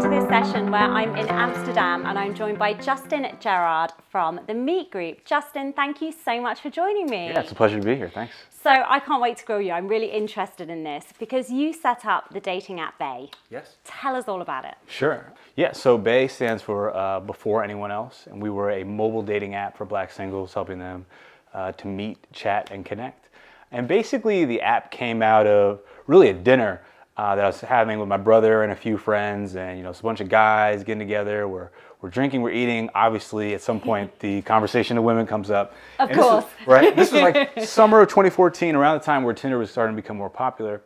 to this session where I'm in Amsterdam and I'm joined by Justin Gerrard from the Meet Group. Justin, thank you so much for joining me. Yeah, it's a pleasure to be here. Thanks. So I can't wait to grill you. I'm really interested in this because you set up the dating app Bay. Yes. Tell us all about it. Sure. Yeah, so Bay stands for Before Anyone Else, and we were a mobile dating app for Black singles, helping them to meet, chat, and connect. And basically the app came out of really a dinner that I was having with my brother and a few friends, and it's a bunch of guys getting together. We're drinking, we're eating. Obviously, at some point, the conversation of women comes up. Of course. Right? This was like summer of 2014, around the time where Tinder was starting to become more popular.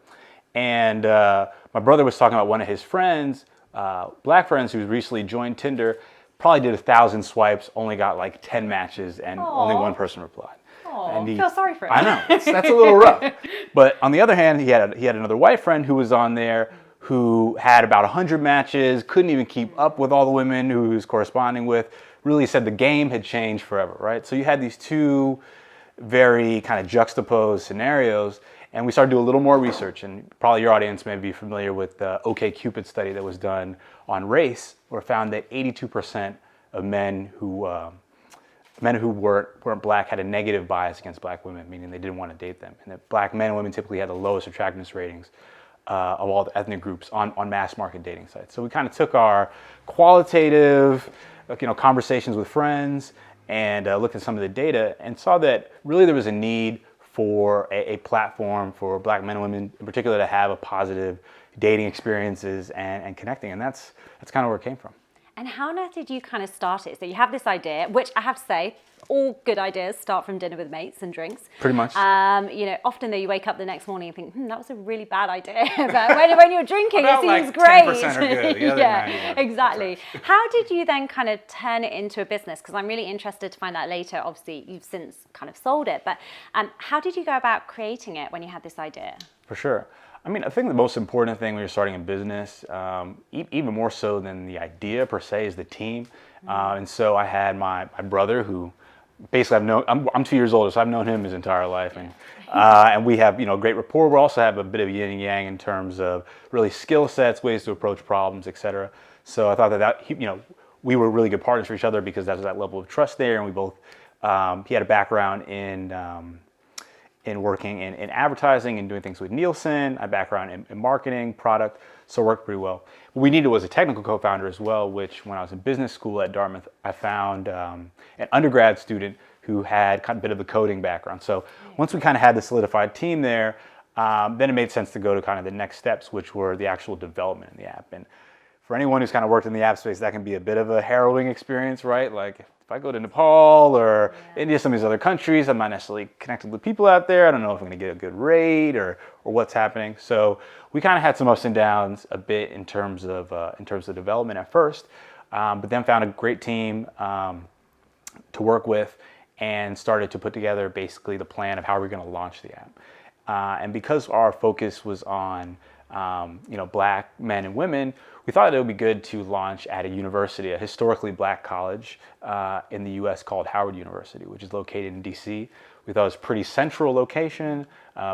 And my brother was talking about one of his friends, black friends, who recently joined Tinder, probably did 1,000 swipes, only got like 10 matches, and only one person replied. I feel sorry for him. I know, that's a little rough. But on the other hand, he had another white friend who was on there who had about 100 matches, couldn't even keep up with all the women who he was corresponding with, really said the game had changed forever, right? So you had these two very kind of juxtaposed scenarios, and we started to do a little more research, and probably your audience may be familiar with the OkCupid study that was done on race, where it found that 82% of men who weren't black had a negative bias against black women, meaning they didn't want to date them. And that black men and women typically had the lowest attractiveness ratings of all the ethnic groups on mass market dating sites. So we kind of took our qualitative conversations with friends and looked at some of the data and saw that really there was a need for a platform for black men and women in particular to have a positive dating experiences and connecting. And that's kind of where it came from. And how on earth did you kind of start it? So you have this idea, which I have to say, all good ideas start from dinner with mates and drinks. Pretty much. Often though you wake up the next morning and think, that was a really bad idea. But when you're drinking, it seems like great. 10% are good. The other Yeah, 90%. exactly. How did you then kind of turn it into a business? Because I'm really interested to find out later. Obviously, you've since kind of sold it. But how did you go about creating it when you had this idea? For sure. I mean, I think the most important thing when you're starting a business, even more so than the idea per se, is the team. And so I had my brother, who basically I'm 2 years older, so I've known him his entire life, and we have great rapport. We also have a bit of yin and yang in terms of really skill sets, ways to approach problems, etc. So I thought that we were really good partners for each other because there was that level of trust there, and we both he had a background in working in advertising and doing things with Nielsen, a background in marketing, product, so it worked pretty well. What we needed was a technical co-founder as well, which when I was in business school at Dartmouth, I found an undergrad student who had kind of a bit of a coding background. So once we kind of had the solidified team there, then it made sense to go to kind of the next steps, which were the actual development in the app. And for anyone who's kind of worked in the app space, that can be a bit of a harrowing experience, right? Like if I go to Nepal or India, some of these other countries, I'm not necessarily connected with people out there. I don't know if I'm going to get a good rate or what's happening. So we kind of had some ups and downs a bit in terms of development at first, but then found a great team to work with and started to put together basically the plan of how we're going to launch the app. And because our focus was on black men and women, we thought it would be good to launch at a university, a historically black college in the U.S. called Howard University, which is located in D.C. We thought it was a pretty central location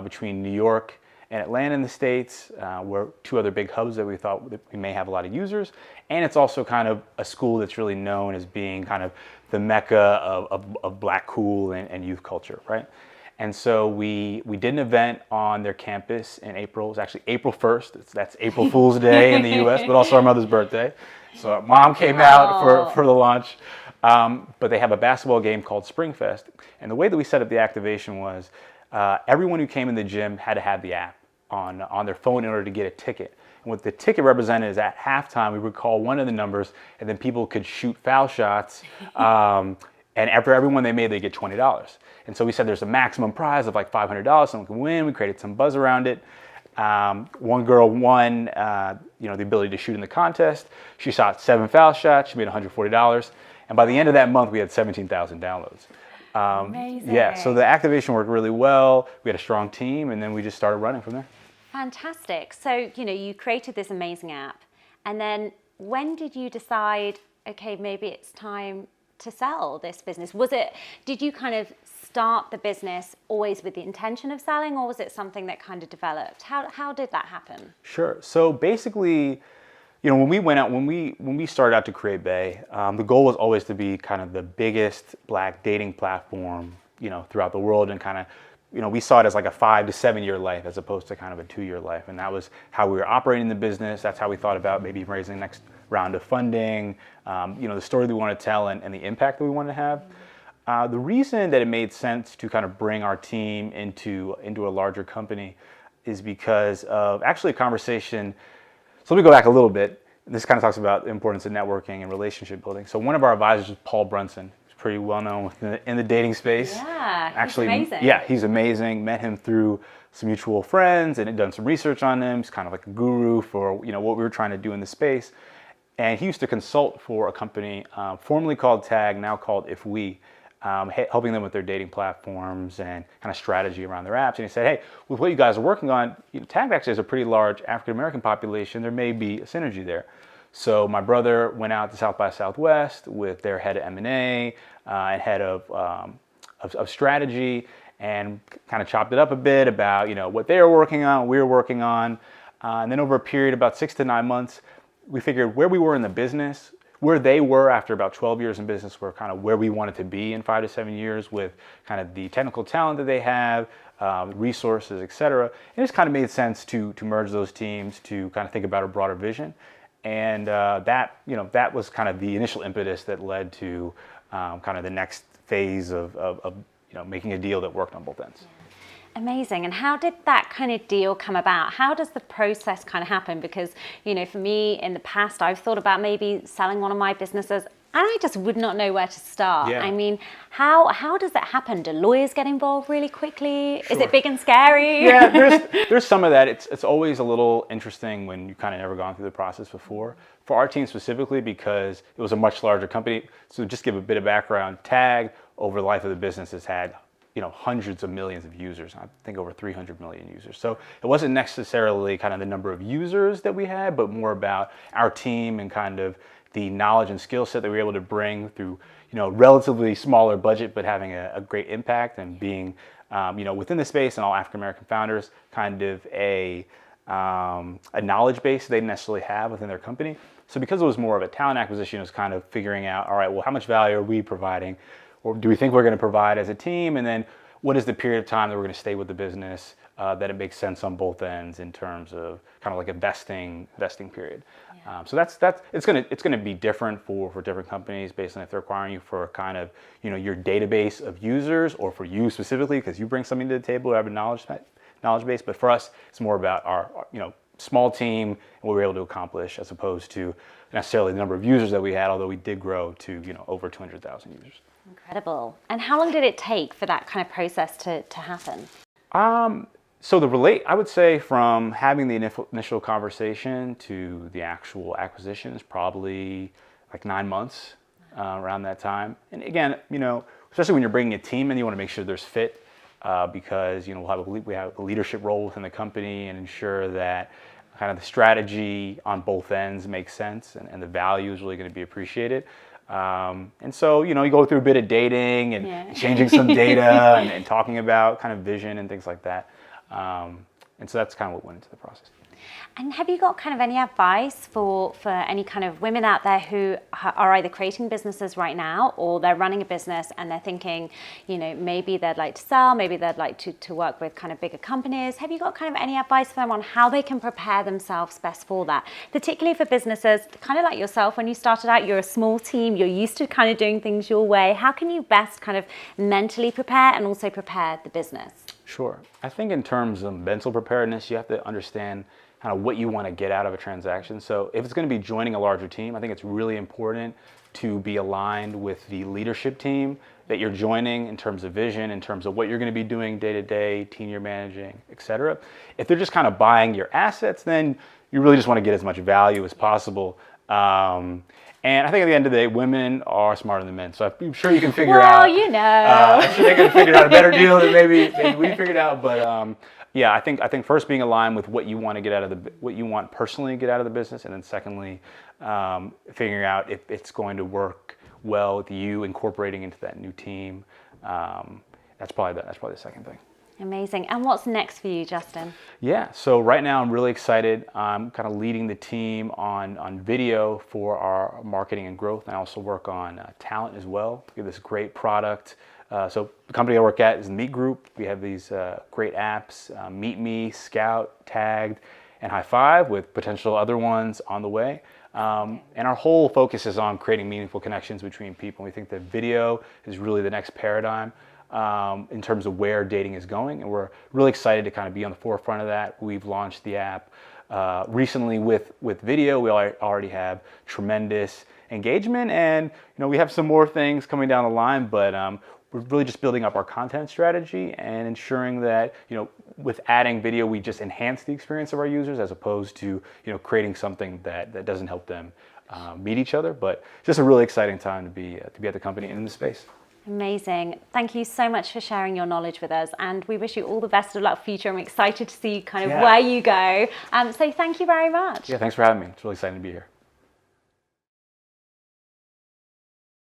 between New York and Atlanta in the States, where two other big hubs that we thought that we may have a lot of users. And it's also kind of a school that's really known as being kind of the mecca of black cool and youth culture, right? And so we did an event on their campus in April. It was actually April 1st. That's April Fool's Day in the U.S., but also our mother's birthday. So our mom came out for the launch. But they have a basketball game called Springfest. And the way that we set up the activation was everyone who came in the gym had to have the app on their phone in order to get a ticket. And what the ticket represented is at halftime, we would call one of the numbers, and then people could shoot foul shots. And after every one they made, they get $20. And so we said there's a maximum prize of like $500, someone can win. We created some buzz around it. One girl won the ability to shoot in the contest. She shot 7 foul shots. She made $140. And by the end of that month, we had 17,000 downloads. Amazing. Yeah, so the activation worked really well. We had a strong team, and then we just started running from there. Fantastic. So, you created this amazing app. And then when did you decide, okay, maybe it's time to sell this business? Did you kind of start the business always with the intention of selling, or was it something that kind of developed? How did that happen? Sure. So basically, when we went out, when we started out to create Bay, the goal was always to be kind of the biggest Black dating platform, throughout the world, and kind of, we saw it as like a 5 to 7 year life as opposed to kind of a 2-year life, and that was how we were operating the business. That's how we thought about maybe raising the next round of funding, the story that we want to tell, and the impact that we want to have. The reason that it made sense to kind of bring our team into a larger company is because of actually a conversation. So let me go back a little bit. This kind of talks about the importance of networking and relationship building. So one of our advisors was Paul Brunson. He's pretty well known in the dating space. Yeah, actually, he's amazing. Yeah, he's amazing. Met him through some mutual friends and had done some research on him. He's kind of like a guru for what we were trying to do in the space. And he used to consult for a company formerly called Tag, now called If We, helping them with their dating platforms and kind of strategy around their apps. And he said, hey, with what you guys are working on, Tag actually has a pretty large African-American population. There may be a synergy there. So my brother went out to South by Southwest with their head of M&A and head of strategy, and kind of chopped it up a bit about what they were working on, what we were working on. And then over a period about 6 to 9 months, we figured where we were in the business, where they were after about 12 years in business, were kind of where we wanted to be in 5 to 7 years with kind of the technical talent that they have, resources, et cetera. And it just kind of made sense to merge those teams to kind of think about a broader vision. And that was kind of the initial impetus that led to kind of the next phase of making a deal that worked on both ends. Amazing. And how did that kind of deal come about? How does the process kind of happen? Because, for me in the past, I've thought about maybe selling one of my businesses, and I just would not know where to start. Yeah. I mean, how does that happen? Do lawyers get involved really quickly? Sure. Is it big and scary? Yeah, there's some of that. It's always a little interesting when you kind of never gone through the process before. For our team specifically, because it was a much larger company. So just give a bit of background, Tag over the life of the business has had hundreds of millions of users. I think over 300 million users. So it wasn't necessarily kind of the number of users that we had, but more about our team and kind of the knowledge and skill set that we were able to bring through, relatively smaller budget, but having a great impact, and being, within the space, and all African American founders, kind of a knowledge base they didn't necessarily have within their company. So because it was more of a talent acquisition, it was kind of figuring out, all right, well, how much value are we providing? Or do we think we're going to provide as a team? And then what is the period of time that we're going to stay with the business that it makes sense on both ends in terms of kind of like a vesting period. Yeah. So that's it's going to be different for different companies based on if they're acquiring you for kind of your database of users, or for you specifically because you bring something to the table or have a knowledge base. But for us, it's more about our small team and what we were able to accomplish, as opposed to necessarily the number of users that we had, although we did grow to over 200,000 users. Incredible. And how long did it take for that kind of process to happen? So I would say from having the initial conversation to the actual acquisition is probably like 9 months, around that time. And again, especially when you're bringing a team in, you want to make sure there's fit, because we have a leadership role within the company, and ensure that kind of the strategy on both ends makes sense, and the value is really going to be appreciated. And so, you go through a bit of dating and changing some data and talking about kind of vision and things like that. And so that's kind of what went into the process. And have you got kind of any advice for any kind of women out there who are either creating businesses right now, or they're running a business and they're thinking, maybe they'd like to sell, maybe they'd like to work with kind of bigger companies? Have you got kind of any advice for them on how they can prepare themselves best for that? Particularly for businesses, kind of like yourself, when you started out, you're a small team, you're used to kind of doing things your way. How can you best kind of mentally prepare and also prepare the business? Sure. I think in terms of mental preparedness, you have to understand kind of what you want to get out of a transaction. So if it's going to be joining a larger team, I think it's really important to be aligned with the leadership team that you're joining in terms of vision, in terms of what you're going to be doing day to day, team you're managing, et cetera. If they're just kind of buying your assets, then you really just want to get as much value as possible. And I think at the end of the day, women are smarter than men. So I'm sure you can figure out. I'm sure they can figure out a better deal than maybe we figured out. But yeah, I think first being aligned with what you want to get out of what you want personally to get out of the business, and then secondly, figuring out if it's going to work well with you incorporating into that new team. That's probably the second thing. Amazing. And what's next for you, Justin? Yeah, so right now I'm really excited. I'm kind of leading the team on video for our marketing and growth. And I also work on talent as well. We have this great product. So the company I work at is the Meet Group. We have these great apps, Meet Me, Scout, Tagged, and High Five, with potential other ones on the way. And our whole focus is on creating meaningful connections between people. We think that video is really the next paradigm in terms of where dating is going, and we're really excited to kind of be on the forefront of that. We've launched the app recently with video. We already have tremendous engagement, and we have some more things coming down the line, but we're really just building up our content strategy and ensuring that with adding video, we just enhance the experience of our users, as opposed to creating something that doesn't help them meet each other. But just a really exciting time to be at the company and in the space. Amazing. Thank you so much for sharing your knowledge with us, and we wish you all the best of luck for the future. I'm excited to see kind of where you go. So thank you very much. Yeah, thanks for having me. It's really exciting to be here.